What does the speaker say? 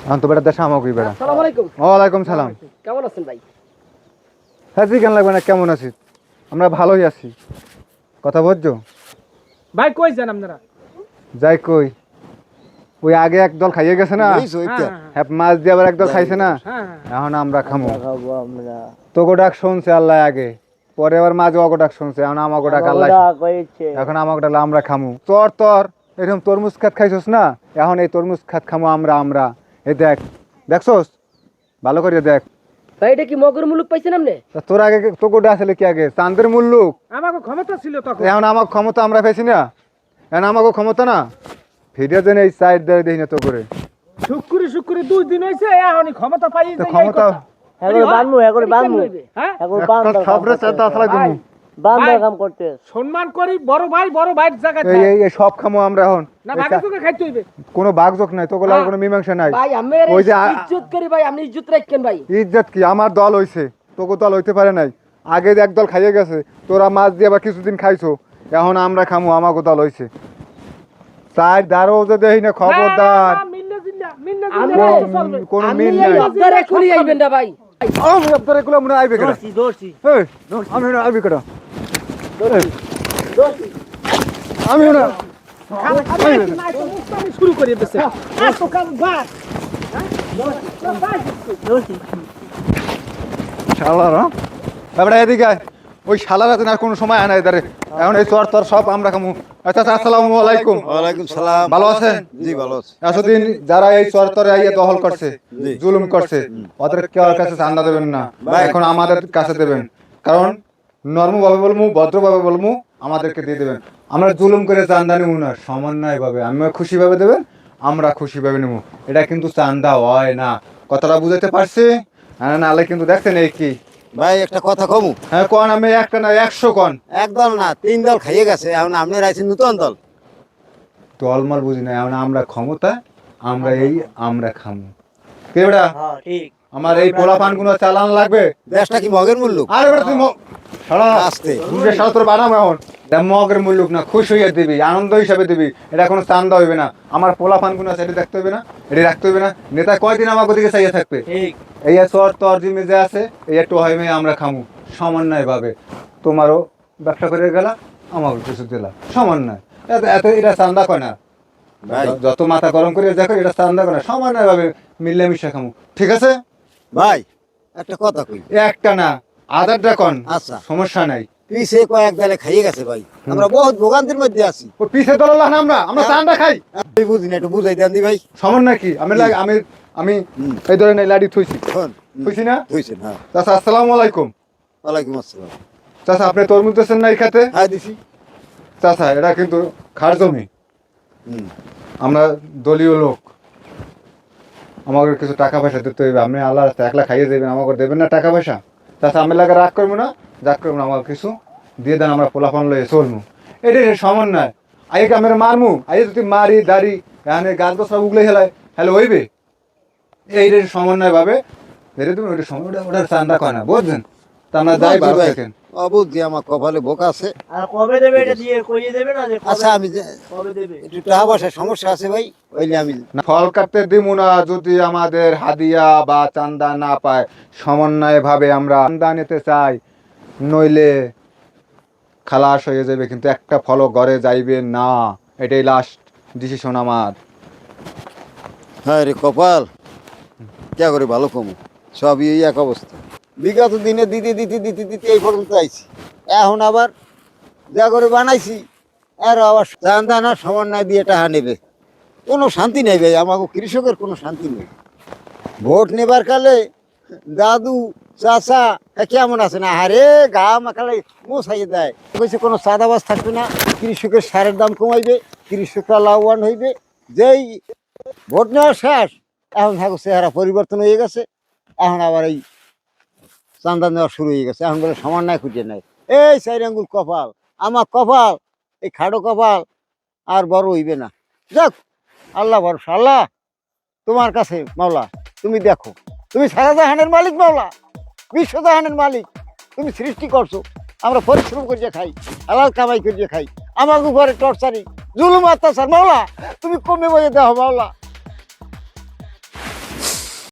এখন তো বেটা দেশে আমাকে বেটা। আসসালামু আলাইকুম। ওয়ালাইকুম সালাম। কেমন আছেন ভাই? হ্যাঁ কেন লাগবে না, কেমন আছিস? আমরা ভালোই আছি। কথা বুঝছো? ভাই কই যান আপনারা? যাই কই, ওই আগে একদল খাইয়ে গেছে না, হ্যাঁ মাছ দিয়ে আবার একদল খাইছে না, এখন আমরা খামো। তোকে ডাক শুনছে আল্লাহ আগে, পরে আবার মাঝে অগো ডাক শুনছে, এখন আমাকে ডাক আল্লাহ, এখন আমাকে ডাক আমরা খামু। তোর তোর এরকম তরমুজ খাত খাইছস না, এখন এই তরমুজ খাত খামো আমরা। এই দেখ, দেখছস? ভালো করে দেখ। ভাই এটা কি মগর মুলুক পাইছেন আপনি? তা তোর আগে তোকে আসলে কি আগে চাঁদের মুল্লুক? আমাকে ক্ষমতা ছিল তখন। এখন আমার ক্ষমতা আমরা পেয়েছি না, এখন আমাকে ক্ষমতা না ফিরে যেন এই সাইড দিয়ে দেখি না তো করে শুক্রি 2 দিন হইছে এখনই ক্ষমতা পাই তো ক্ষমতা সম্মান করি বড় ভাই জায়গায় এই সব খামো আমরা এখন। না বাকি তোকে খাইতে হইবে। কোনো ভাগযোগ নাই, তোকে লাগে কোনো মীমাংসা নাই। ভাই আমি ওই যে ইজ্জত করি ভাই, আপনি ইজ্জত রাখেন ভাই। ইজ্জত কি আমার দল হইছে, তোকে দল হইতে পারে নাই। আগে একদল খাইয়ে গেছে, তোরা মাছ দিয়ে আবার কিছুদিন খাইছো, এখন আমরা খামো, আমাকে দল হইছে। সাইড দাঁড়ো যে দেখি না, খবরদার কোনো মিল নাই। আপনারা এখনই আইবেন না ভাই। আমি আপনার এগুলো মনে আইবে কেন? আমি না আইবে কেন? আমি না শুরু করে দিয়েছে। শালারা এবারে এদিকে আয়। ওই শালারা আর কোনো সময় আয় না এদারে, এখন এই চর তর সব আমরা খামু। আচ্ছা আসসালামু আলাইকুম। ওয়ালাইকুম সালাম। ভালো আছেন? জি ভালো আছি। এতদিন যারা এই চর তরে আইয়া দখল করছে, জুলুম করছে, ওদের কেউ কাছে চান্দা দেবেন না, এখন আমাদের কাছে দেবেন। কারণ নর্মভাবে বলবো, ভদ্রভাবে বলবো, আমাদেরকে দিয়ে দেবেন। আমরা জুলুম করে চান্দা নেবো না, সমন্বয় ভাবে আমি খুশি ভাবে দেবেন, আমরা খুশি ভাবে নেবো। এটা কিন্তু চান্দা হয় না, কথাটা বুঝাতে পারছি? নাহলে কিন্তু দেখছেন এই কি ভাই একটা কথা কমু। হ্যাঁ কন, আমি একটা না 100 কন। একদল না 3 দল খাইয়ে গেছে, এখন আপনি রাইছেন নতুন দল। দলমাল বুঝি না, এখন আমরা ক্ষমতা, আমরা খামু। কে বেটা? ঠিক। আমার এই পোলাপান গুলো চালান লাগবে। দেশটা কি মগের মূল্য? আরে বেটা তুই সারা আস্তে বুঝে সারা তোর বানাম এখন। মগের মূল্যক না, খুশি হইয়া দিবি, আনন্দ হিসাবে দিবি, এটা কোনো চান্দা হইবে না। আমার পোলাপান গুলো আছে, এটা দেখতে হইবে না, এটা রাখতে হইবে না। নেতা কয়দিন আমার দিকে চাইয়া থাকবে? এই চর তর জিমে যে আছে, এই একটু হয় আমরা খামু সমন্বয় ভাবে। তোমারও ব্যবসা করে গেলা, আমাকে কিছু দিলা, সমন্বয়। এত এটা চান্দা কয় না ভাই। যত মাথা গরম করে দেখো, এটা চান্দা করে না, সমন্বয় ভাবে মিলেমিশে খামু, ঠিক আছে? ভাই একটা কথা কই। একটা না আধারটা কন, আচ্ছা সমস্যা নাই। পিছে কয়েক দলে খাইয়ে গেছে ভাই, আমরা বহুত ভোগান্তির মধ্যে আছি। ও পিছে দলাল্লাহ না, আমরা চান্দা খাই। আমি বুঝি না, একটু বুঝাই দেন দি ভাই। সমন্বয় কি? আমি এই ধরে নাই লাড়ি থুইছি, থুইছি না? হইছেন? হ্যাঁ। চাচা আসসালামু আলাইকুম। ওয়ালাইকুম আসসালাম। চাচা আপনি তরমুজ দিচ্ছেন না এই খাতে? হ্যাঁ দিছি। চাচা এটা কিন্তু খার জমি, আমরা দলীয় লোক, আমাকে কিছু টাকা পয়সা দিতে হইবে। আপনি আল্লাহ একলা খাইয়ে দেবেন, আমাকে দেবেন না টাকা পয়সা? চাচা আমি লাগে রাগ করবো না, রাগ করবো না, আমাকে কিছু দিয়ে দেন, আমরা পোলাপান লয়ে চলবো। এটাই সমন্বয়। আগে আমরা মারমু, আগে যদি মারি দাড়ি এখানে গাছ গোছা উগলে হেলায়, হ্যালো হইবে? এইটাই সমন্বয় ভাবে ধরে দেবেন। ওইটা সময় ওটার চান্দা কয় না, বুঝছেন? তা আমরা যাই ভালো থাকেন। অবুদ্ধি আমার কপালে বোকা আছে। আর কবে দেবে এটা দিয়ে কইয়ে দেবে না যে আচ্ছা আমি কবে দেবে? একটু টাকা পয়সার সমস্যা আছে ভাই, ওইলে আমি না, ফল কাটতে দিব না যদি আমাদের হাদিয়া বা চান্দা না পায়। সমন্বয় ভাবে আমরা চান্দা নিতে চাই, নইলে খালাস হয়ে যাবে, কিন্তু একটা ফলও ঘরে যাইবে না। এটাই লাস্ট ডিসিশন আমার। হ্যাঁ রে কপাল, কে করে ভালো কমু, সবই এই এক অবস্থা। বিগত দিনে দিতে দিতে দিতে দিতে এই পর্যন্ত আইছি, এখন আবার যা করে বানাইছি আর আবার চান্দা না সমন্বয় দিয়ে টাকা নেবে, কোনো শান্তি নেই ভাই। আমাকে কৃষকের কোনো শান্তি নেই। ভোট নেবার কালে দাদু চাচা কেমন আছে না, আরে গা মাখালে মোছাইয়ে দেয়, বলছে কোনো চাঁদাবাজ থাকবে না, কৃষকের সারের দাম কমাইবে, কৃষকরা লাভবান হইবে। যেই ভোট নেওয়া শেষ, এখন থাকো চেহারা পরিবর্তন হয়ে গেছে, এখন আবার এই চান্দা নেওয়া শুরু হয়ে গেছে। এখন বলে সমন্বয় খুঁজে নেয়। এই 4 আঙ্গুল কপাল, আমার কপাল, এই খাড়ো কপাল আর বড় হইবে না। যাক আল্লাহ ভরসা, আল্লাহ তোমার কাছে মাওলা, তুমি দেখো, তুমি সারা জাহানের মালিক মাওলা, বিশ্বজাহানের মালিক, তুমি সৃষ্টি করছো, আমরা পরিশ্রম করিয়ে খাই, হালাল কামাই করিয়ে খাই, আমার উপরে টর্চারি জুলুম অত্যাচার মাওলা, তুমি কমে বয়ে দেও মাওলা।